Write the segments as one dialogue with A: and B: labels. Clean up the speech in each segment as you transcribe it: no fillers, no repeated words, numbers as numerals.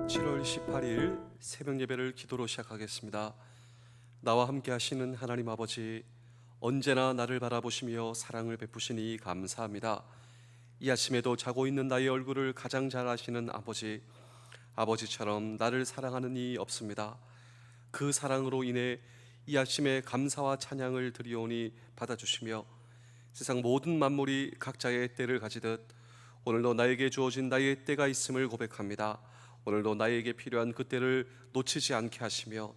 A: 7월 18일 새벽 예배를 기도로 시작하겠습니다. 나와 함께 하시는 하나님 아버지, 언제나 나를 바라보시며 사랑을 베푸시니 감사합니다. 이 아침에도 자고 있는 나의 얼굴을 가장 잘 아시는 아버지, 아버지처럼 나를 사랑하는 이 없습니다. 그 사랑으로 인해 이 아침에 감사와 찬양을 드리오니 받아주시며 세상 모든 만물이 각자의 때를 가지듯 오늘도 나에게 주어진 나의 때가 있음을 고백합니다. 오늘도 나에게 필요한 그 때를 놓치지 않게 하시며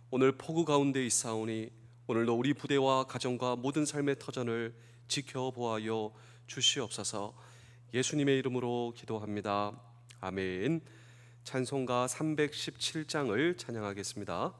A: 오늘 폭우 가운데 있사오니 오늘도 우리 부대와 가정과 모든 삶의 터전을 지켜보아여 주시옵소서. 예수님의 이름으로 기도합니다. 아멘. 찬송가 317장을 찬양하겠습니다.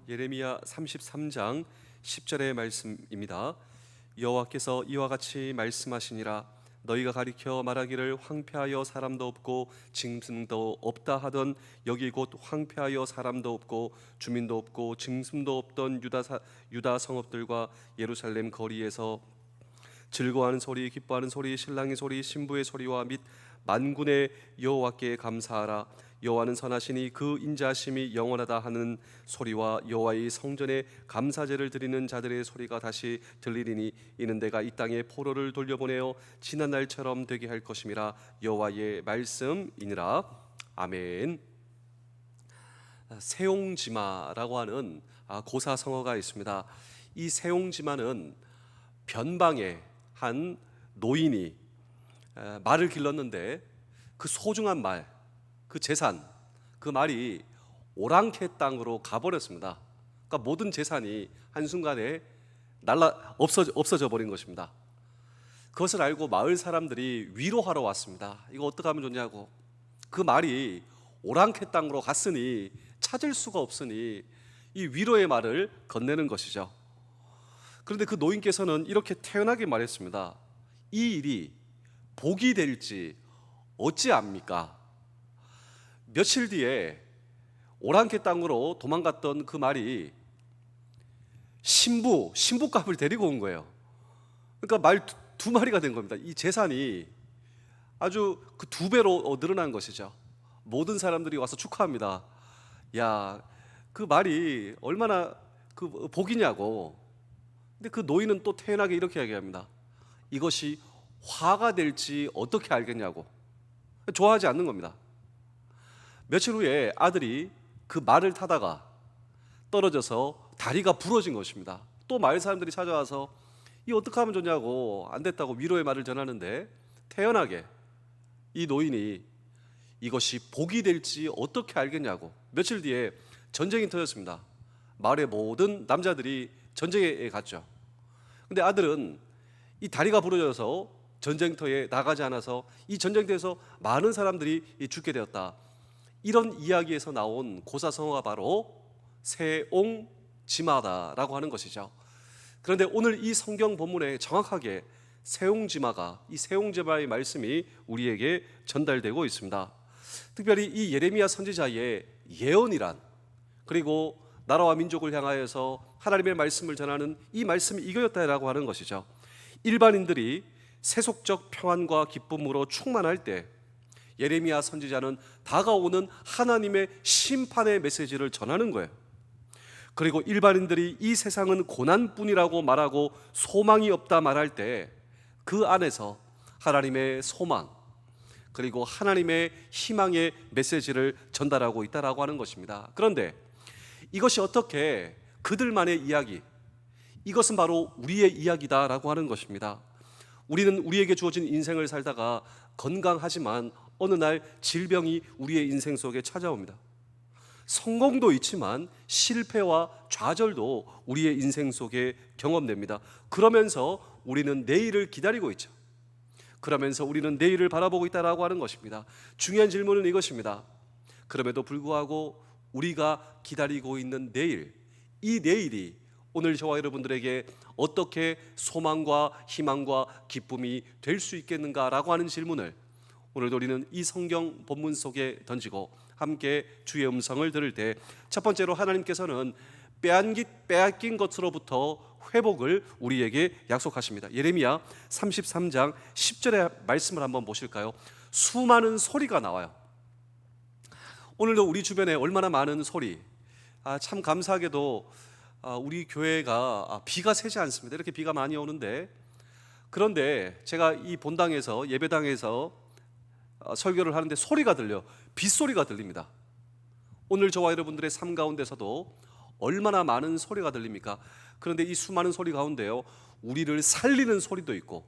A: 예레미야 33장 10절의 말씀입니다. 여호와께서 이와 같이 말씀하시니라. 너희가 가리켜 말하기를 황폐하여 사람도 없고 짐승도 없다 하던 여기 곧 황폐하여 사람도 없고 주민도 없고 짐승도 없던 유다 성읍들과 예루살렘 거리에서 즐거워하는 소리, 기뻐하는 소리, 신랑의 소리, 신부의 소리와 및 만군의 여호와께 감사하라. 여호와는 선하시니 그 인자하심이 영원하다 하는 소리와 여호와의 성전에 감사제를 드리는 자들의 소리가 다시 들리리니 이는 내가 이 땅에 포로를 돌려보내어 지난 날처럼 되게 할 것임이라. 여호와의 말씀이니라. 아멘. 세옹지마라고 하는 고사성어가 있습니다. 이 세옹지마는 변방에 한 노인이 말을 길렀는데 그 소중한 말, 그 재산, 그 말이 오랑캐 땅으로 가버렸습니다. 그러니까 모든 재산이 한순간에 없어져 버린 것입니다. 그것을 알고 마을 사람들이 위로하러 왔습니다. 이거 어떻게 하면 좋냐고. 그 말이 오랑캐 땅으로 갔으니 찾을 수가 없으니 이 위로의 말을 건네는 것이죠. 그런데 그 노인께서는 이렇게 태연하게 말했습니다. 이 일이 복이 될지 어찌합니까? 며칠 뒤에 오랑캐 땅으로 도망갔던 그 말이 신부감을 데리고 온 거예요. 그러니까 말 두 마리가 된 겁니다. 이 재산이 아주 그 두 배로 늘어난 것이죠. 모든 사람들이 와서 축하합니다. 야, 그 말이 얼마나 그 복이냐고. 근데 그 노인은 또 태연하게 이렇게 이야기합니다. 이것이 화가 될지 어떻게 알겠냐고. 좋아하지 않는 겁니다. 며칠 후에 아들이 그 말을 타다가 떨어져서 다리가 부러진 것입니다. 또 마을 사람들이 찾아와서 이 어떻게 하면 좋냐고, 안 됐다고 위로의 말을 전하는데 태연하게 이 노인이 이것이 복이 될지 어떻게 알겠냐고. 며칠 뒤에 전쟁이 터졌습니다. 마을의 모든 남자들이 전쟁에 갔죠. 근데 아들은 이 다리가 부러져서 전쟁터에 나가지 않아서 이 전쟁터에서 많은 사람들이 죽게 되었다. 이런 이야기에서 나온 고사성어가 바로 세옹지마다라고 하는 것이죠. 그런데 오늘 이 성경 본문에 정확하게 세옹지마가, 이 세옹지마의 말씀이 우리에게 전달되고 있습니다. 특별히 이 예레미야 선지자의 예언이란, 그리고 나라와 민족을 향하여서 하나님의 말씀을 전하는 이 말씀이 이거였다라고 하는 것이죠. 일반인들이 세속적 평안과 기쁨으로 충만할 때 예레미야 선지자는 다가오는 하나님의 심판의 메시지를 전하는 거예요. 그리고 일반인들이 이 세상은 고난뿐이라고 말하고 소망이 없다 말할 때 그 안에서 하나님의 소망, 그리고 하나님의 희망의 메시지를 전달하고 있다라고 하는 것입니다. 그런데 이것이 어떻게 그들만의 이야기, 이것은 바로 우리의 이야기다라고 하는 것입니다. 우리는 우리에게 주어진 인생을 살다가 건강하지만 어느 날 질병이 우리의 인생 속에 찾아옵니다. 성공도 있지만 실패와 좌절도 우리의 인생 속에 경험됩니다. 그러면서 우리는 내일을 기다리고 있죠. 그러면서 우리는 내일을 바라보고 있다라고 하는 것입니다. 중요한 질문은 이것입니다. 그럼에도 불구하고 우리가 기다리고 있는 내일, 이 내일이 오늘 저와 여러분들에게 어떻게 소망과 희망과 기쁨이 될 수 있겠는가라고 하는 질문을 오늘도 우리는 이 성경 본문 속에 던지고 함께 주의 음성을 들을 때, 첫 번째로 하나님께서는 빼앗긴 것으로부터 회복을 우리에게 약속하십니다. 예레미야 33장 10절의 말씀을 한번 보실까요? 수많은 소리가 나와요. 오늘도 우리 주변에 얼마나 많은 소리. 참 감사하게도 우리 교회가 비가 새지 않습니다. 이렇게 비가 많이 오는데, 그런데 제가 이 본당에서, 예배당에서 설교를 하는데 소리가 들려요. 빗소리가 들립니다. 오늘 저와 여러분들의 삶 가운데서도 얼마나 많은 소리가 들립니까? 그런데 이 수많은 소리 가운데요, 우리를 살리는 소리도 있고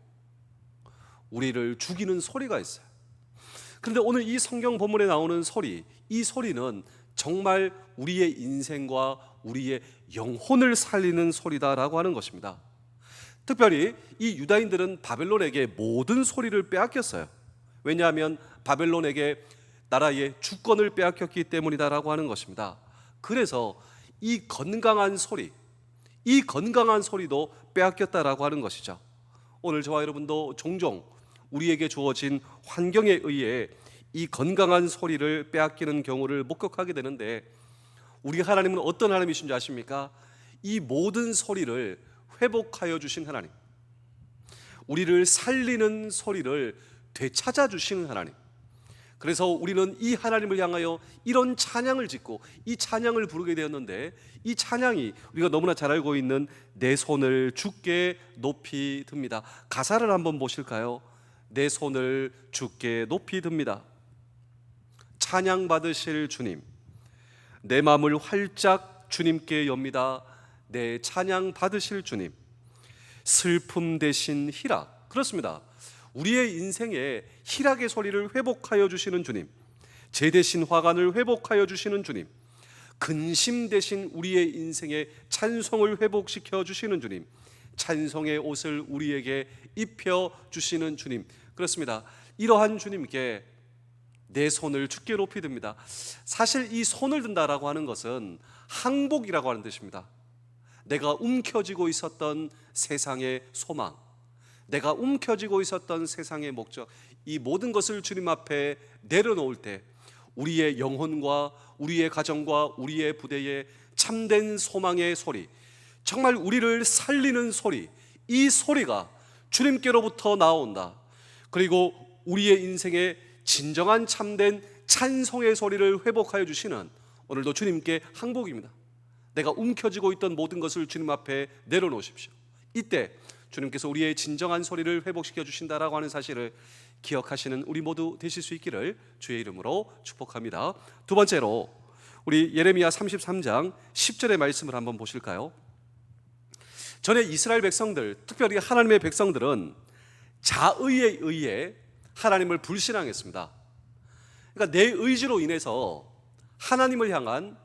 A: 우리를 죽이는 소리가 있어요. 그런데 오늘 이 성경 본문에 나오는 소리, 이 소리는 정말 우리의 인생과 우리의 영혼을 살리는 소리다라고 하는 것입니다. 특별히 이 유다인들은 바벨론에게 모든 소리를 빼앗겼어요. 왜냐하면 바벨론에게 나라의 주권을 빼앗겼기 때문이다라고 하는 것입니다. 그래서 이 건강한 소리, 이 건강한 소리도 빼앗겼다라고 하는 것이죠. 오늘 저와 여러분도 종종 우리에게 주어진 환경에 의해 이 건강한 소리를 빼앗기는 경우를 목격하게 되는데, 우리 하나님은 어떤 하나님이신 줄 아십니까? 이 모든 소리를 회복하여 주신 하나님, 우리를 살리는 소리를 되찾아 주시는 하나님. 그래서 우리는 이 하나님을 향하여 이런 찬양을 짓고 이 찬양을 부르게 되었는데, 이 찬양이 우리가 너무나 잘 알고 있는 내 손을 주께 높이 듭니다. 가사를 한번 보실까요? 내 손을 주께 높이 듭니다. 찬양 받으실 주님, 내 마음을 활짝 주님께 엽니다. 내 찬양 받으실 주님, 슬픔 대신 희락. 그렇습니다. 우리의 인생에 희락의 소리를 회복하여 주시는 주님, 제 대신 화관을 회복하여 주시는 주님, 근심 대신 우리의 인생에 찬송을 회복시켜 주시는 주님, 찬송의 옷을 우리에게 입혀 주시는 주님. 그렇습니다. 이러한 주님께 내 손을 주께 높이 듭니다. 사실 이 손을 든다라고 하는 것은 항복이라고 하는 뜻입니다. 내가 움켜쥐고 있었던 세상의 소망, 내가 움켜쥐고 있었던 세상의 목적, 이 모든 것을 주님 앞에 내려놓을 때 우리의 영혼과 우리의 가정과 우리의 부대에 참된 소망의 소리, 정말 우리를 살리는 소리, 이 소리가 주님께로부터 나온다. 그리고 우리의 인생에 진정한 참된 찬송의 소리를 회복하여 주시는 오늘도 주님께 항복입니다. 내가 움켜쥐고 있던 모든 것을 주님 앞에 내려놓으십시오. 이때 주님께서 우리의 진정한 소리를 회복시켜 주신다라고 하는 사실을 기억하시는 우리 모두 되실 수 있기를 주의 이름으로 축복합니다. 두 번째로 우리 예레미야 33장 10절의 말씀을 한번 보실까요? 전에 이스라엘 백성들, 특별히 하나님의 백성들은 자의에 의해 하나님을 불신앙했습니다. 그러니까 내 의지로 인해서 하나님을 향한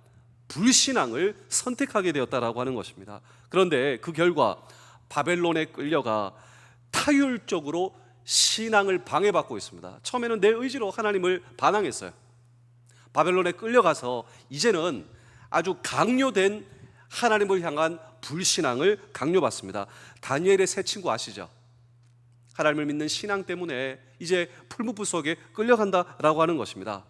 A: 불신앙을 선택하게 되었다라고 하는 것입니다. 그런데 그 결과 바벨론에 끌려가 타율적으로 신앙을 방해받고 있습니다. 처음에는 내 의지로 하나님을 반항했어요. 바벨론에 끌려가서 이제는 아주 강요된 하나님을 향한 불신앙을 강요받습니다. 다니엘의 세 친구 아시죠? 하나님을 믿는 신앙 때문에 이제 풀무불 속에 끌려간다라고 하는 것입니다.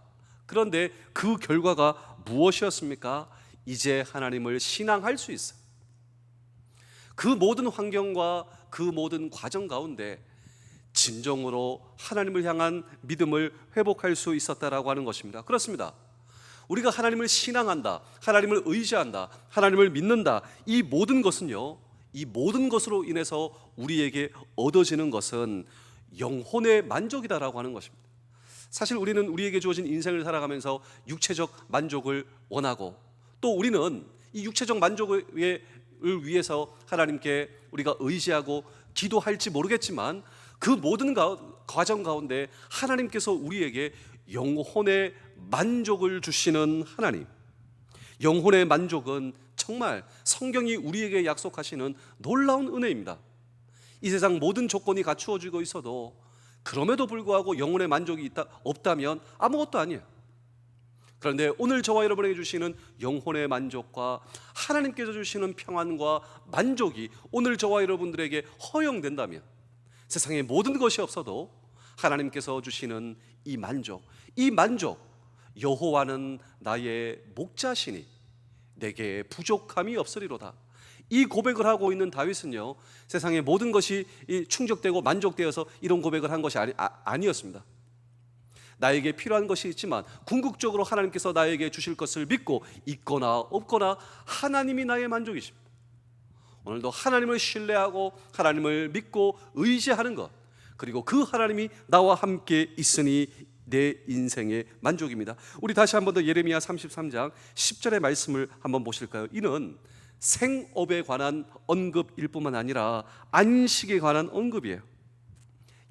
A: 그런데 그 결과가 무엇이었습니까? 이제 하나님을 신앙할 수 있어요. 그 모든 환경과 그 모든 과정 가운데 진정으로 하나님을 향한 믿음을 회복할 수 있었다라고 하는 것입니다. 그렇습니다. 우리가 하나님을 신앙한다, 하나님을 의지한다, 하나님을 믿는다, 이 모든 것은요, 이 모든 것으로 인해서 우리에게 얻어지는 것은 영혼의 만족이다라고 하는 것입니다. 사실 우리는 우리에게 주어진 인생을 살아가면서 육체적 만족을 원하고, 또 우리는 이 육체적 만족을 위해서 하나님께 우리가 의지하고 기도할지 모르겠지만, 그 모든 과정 가운데 하나님께서 우리에게 영혼의 만족을 주시는 하나님, 영혼의 만족은 정말 성경이 우리에게 약속하시는 놀라운 은혜입니다. 이 세상 모든 조건이 갖추어지고 있어도 그럼에도 불구하고 영혼의 만족이 없다면 아무것도 아니에요. 그런데 오늘 저와 여러분에게 주시는 영혼의 만족과 하나님께서 주시는 평안과 만족이 오늘 저와 여러분들에게 허용된다면, 세상의 모든 것이 없어도 하나님께서 주시는 이 만족, 여호와는 나의 목자시니 내게 부족함이 없으리로다. 이 고백을 하고 있는 다윗은요, 세상의 모든 것이 충족되고 만족되어서 이런 고백을 한 것이 아니었습니다. 나에게 필요한 것이 있지만 궁극적으로 하나님께서 나에게 주실 것을 믿고 있거나 없거나 하나님이 나의 만족이십니다. 오늘도 하나님을 신뢰하고 하나님을 믿고 의지하는 것, 그리고 그 하나님이 나와 함께 있으니 내 인생의 만족입니다. 우리 다시 한번 더 예레미야 33장 10절의 말씀을 한번 보실까요? 이는 생업에 관한 언급일 뿐만 아니라 안식에 관한 언급이에요.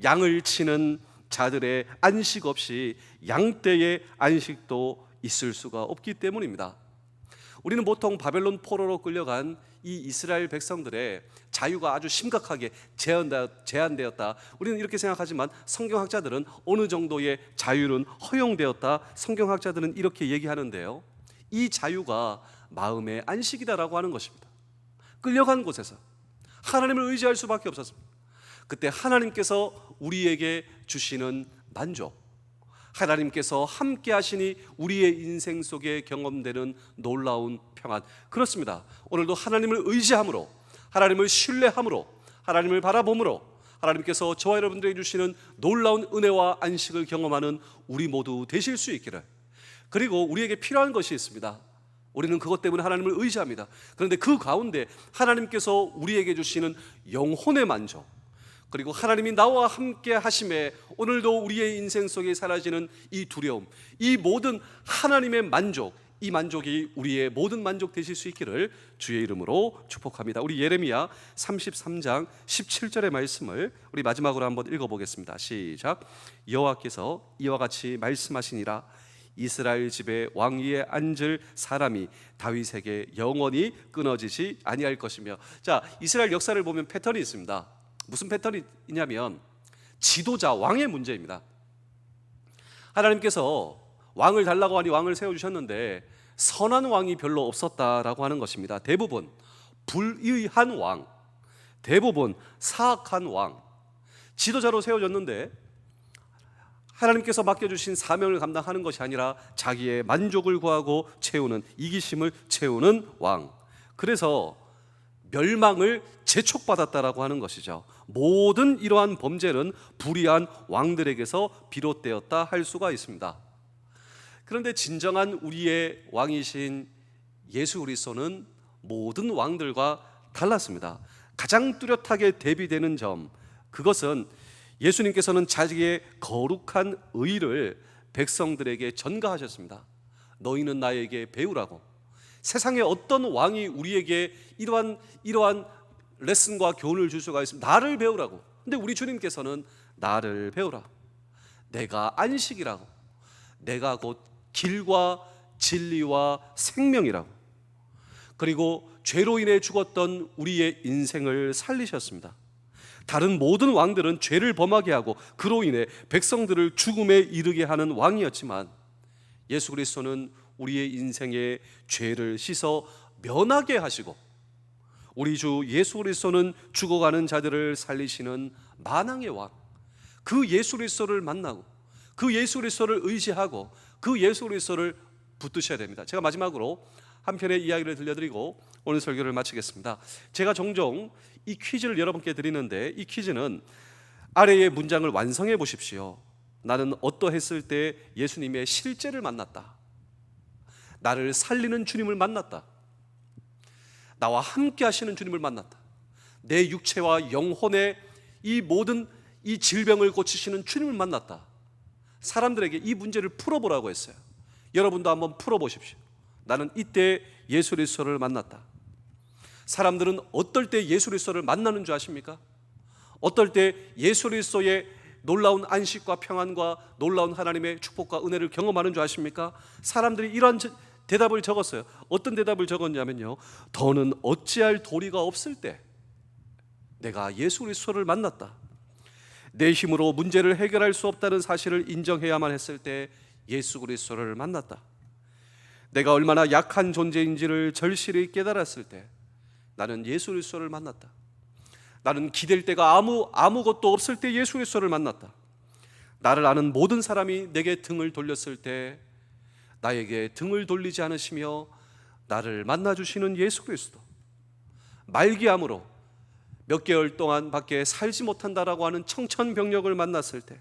A: 양을 치는 자들의 안식 없이 양떼의 안식도 있을 수가 없기 때문입니다. 우리는 보통 바벨론 포로로 끌려간 이 이스라엘 백성들의 자유가 아주 심각하게 제한되었다. 우리는 이렇게 생각하지만 성경학자들은 어느 정도의 자유는 허용되었다. 성경학자들은 이렇게 얘기하는데요, 이 자유가 마음의 안식이다라고 하는 것입니다. 끌려간 곳에서 하나님을 의지할 수밖에 없었습니다. 그때 하나님께서 우리에게 주시는 만족, 하나님께서 함께 하시니 우리의 인생 속에 경험되는 놀라운 평안, 그렇습니다. 오늘도 하나님을 의지함으로, 하나님을 신뢰함으로, 하나님을 바라봄으로 하나님께서 저와 여러분들에게 주시는 놀라운 은혜와 안식을 경험하는 우리 모두 되실 수 있기를. 그리고 우리에게 필요한 것이 있습니다. 우리는 그것 때문에 하나님을 의지합니다. 그런데 그 가운데 하나님께서 우리에게 주시는 영혼의 만족, 그리고 하나님이 나와 함께 하심에 오늘도 우리의 인생 속에 사라지는 이 두려움, 이 모든 하나님의 만족, 이 만족이 우리의 모든 만족 되실 수 있기를 주의 이름으로 축복합니다. 우리 예레미야 33장 17절의 말씀을 우리 마지막으로 한번 읽어보겠습니다. 시작. 여호와께서 이와 같이 말씀하시니라. 이스라엘 집에 왕위에 앉을 사람이 다윗에게 영원히 끊어지지 아니할 것이며. 자, 이스라엘 역사를 보면 패턴이 있습니다. 무슨 패턴이냐면 지도자, 왕의 문제입니다. 하나님께서 왕을 달라고 하니 왕을 세워주셨는데 선한 왕이 별로 없었다라고 하는 것입니다. 대부분 불의한 왕, 대부분 사악한 왕, 지도자로 세워졌는데 하나님께서 맡겨주신 사명을 감당하는 것이 아니라 자기의 만족을 구하고 채우는, 이기심을 채우는 왕. 그래서 멸망을 재촉받았다라고 하는 것이죠. 모든 이러한 범죄는 불의한 왕들에게서 비롯되었다 할 수가 있습니다. 그런데 진정한 우리의 왕이신 예수 그리스도는 모든 왕들과 달랐습니다. 가장 뚜렷하게 대비되는 점, 그것은 예수님께서는 자기의 거룩한 의를 백성들에게 전가하셨습니다. 너희는 나에게 배우라고. 세상에 어떤 왕이 우리에게 이러한 레슨과 교훈을 줄 수가 있습니다. 나를 배우라고. 근데 우리 주님께서는 나를 배우라. 내가 안식이라고. 내가 곧 길과 진리와 생명이라고. 그리고 죄로 인해 죽었던 우리의 인생을 살리셨습니다. 다른 모든 왕들은 죄를 범하게 하고 그로 인해 백성들을 죽음에 이르게 하는 왕이었지만 예수 그리스도는 우리의 인생의 죄를 씻어 면하게 하시고 우리 주 예수 그리스도는 죽어가는 자들을 살리시는 만왕의 왕. 그 예수 그리스도를 만나고 그 예수 그리스도를 의지하고 그 예수 그리스도를 붙드셔야 됩니다. 제가 마지막으로 한 편의 이야기를 들려드리고 오늘 설교를 마치겠습니다. 제가 종종 이 퀴즈를 여러분께 드리는데 이 퀴즈는 아래의 문장을 완성해 보십시오. 나는 어떠했을 때 예수님의 실제를 만났다. 나를 살리는 주님을 만났다. 나와 함께 하시는 주님을 만났다. 내 육체와 영혼의 이 모든 이 질병을 고치시는 주님을 만났다. 사람들에게 이 문제를 풀어보라고 했어요. 여러분도 한번 풀어보십시오. 나는 이때 예수 그리스도를 만났다. 사람들은 어떨 때 예수 그리스도를 만나는 줄 아십니까? 어떨 때 예수 그리스도의 놀라운 안식과 평안과 놀라운 하나님의 축복과 은혜를 경험하는 줄 아십니까? 사람들이 이러한 대답을 적었어요. 어떤 대답을 적었냐면요, 더는 어찌할 도리가 없을 때 내가 예수 그리스도를 만났다. 내 힘으로 문제를 해결할 수 없다는 사실을 인정해야만 했을 때 예수 그리스도를 만났다. 내가 얼마나 약한 존재인지를 절실히 깨달았을 때 나는 예수 그리스도를 만났다. 나는 기댈 데가 아무것도 없을 때 예수 그리스도를 만났다. 나를 아는 모든 사람이 내게 등을 돌렸을 때 나에게 등을 돌리지 않으시며 나를 만나주시는 예수 그리스도. 말기암으로 몇 개월 동안 밖에 살지 못한다라고 하는 청천벽력을 만났을 때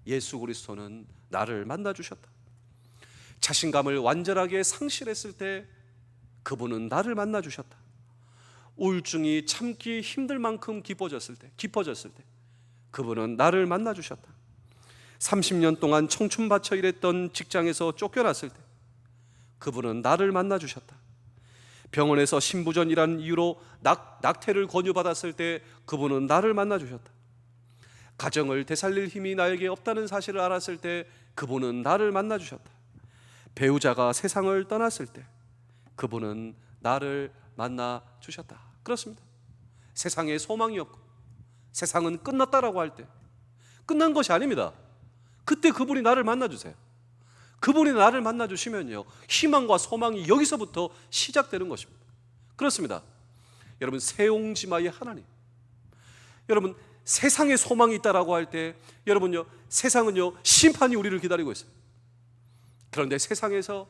A: 예수 그리스도는 나를 만나주셨다. 자신감을 완전하게 상실했을 때 그분은 나를 만나주셨다. 우울증이 참기 힘들 만큼 깊어졌을 때 그분은 나를 만나주셨다. 30년 동안 청춘 바쳐 일했던 직장에서 쫓겨났을 때 그분은 나를 만나주셨다. 병원에서 신부전이라는 이유로 낙태를 권유받았을 때 그분은 나를 만나주셨다. 가정을 되살릴 힘이 나에게 없다는 사실을 알았을 때 그분은 나를 만나주셨다. 배우자가 세상을 떠났을 때 그분은 나를 만나주셨다. 그렇습니다. 세상에 소망이 없고 세상은 끝났다라고 할 때 끝난 것이 아닙니다. 그때 그분이 나를 만나주세요. 그분이 나를 만나주시면요, 희망과 소망이 여기서부터 시작되는 것입니다. 그렇습니다. 여러분, 세옹지마의 하나님, 여러분 세상에 소망이 있다라고 할 때 여러분요, 세상은요 심판이 우리를 기다리고 있어요. 그런데 세상에서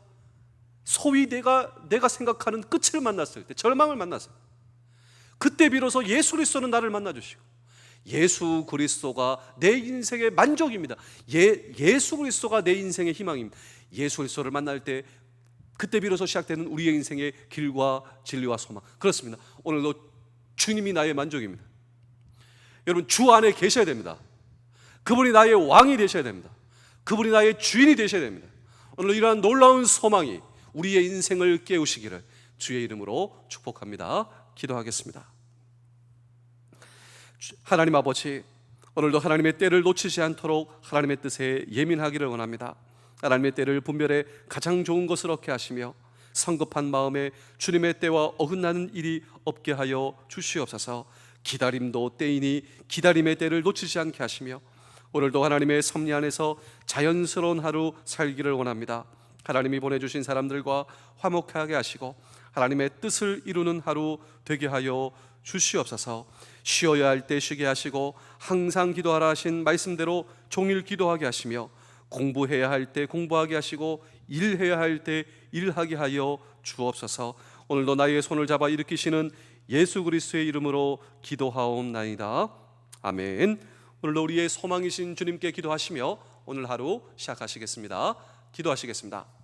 A: 소위 내가 생각하는 끝을 만났을 때, 절망을 만났어요. 그때 비로소 예수 그리스도는 나를 만나주시고 예수 그리스도가 내 인생의 만족입니다. 예수 그리스도가 내 인생의 희망입니다. 예수 그리스도를 만날 때 그때 비로소 시작되는 우리의 인생의 길과 진리와 소망. 그렇습니다. 오늘도 주님이 나의 만족입니다. 여러분, 주 안에 계셔야 됩니다. 그분이 나의 왕이 되셔야 됩니다. 그분이 나의 주인이 되셔야 됩니다. 오늘 이러한 놀라운 소망이 우리의 인생을 깨우시기를 주의 이름으로 축복합니다. 기도하겠습니다. 하나님 아버지, 오늘도 하나님의 때를 놓치지 않도록 하나님의 뜻에 예민하기를 원합니다. 하나님의 때를 분별해 가장 좋은 것을 얻게 하시며 성급한 마음에 주님의 때와 어긋나는 일이 없게 하여 주시옵소서. 기다림도 때이니 기다림의 때를 놓치지 않게 하시며 오늘도 하나님의 섭리 안에서 자연스러운 하루 살기를 원합니다. 하나님이 보내주신 사람들과 화목하게 하시고 하나님의 뜻을 이루는 하루 되게 하여 주시옵소서. 쉬어야 할 때 쉬게 하시고 항상 기도하라 하신 말씀대로 종일 기도하게 하시며 공부해야 할 때 공부하게 하시고 일해야 할 때 일하게 하여 주옵소서. 오늘도 나의 손을 잡아 일으키시는 예수 그리스도의 이름으로 기도하옵나이다. 아멘. 오늘도 우리의 소망이신 주님께 기도하시며 오늘 하루 시작하시겠습니다. 기도하시겠습니다.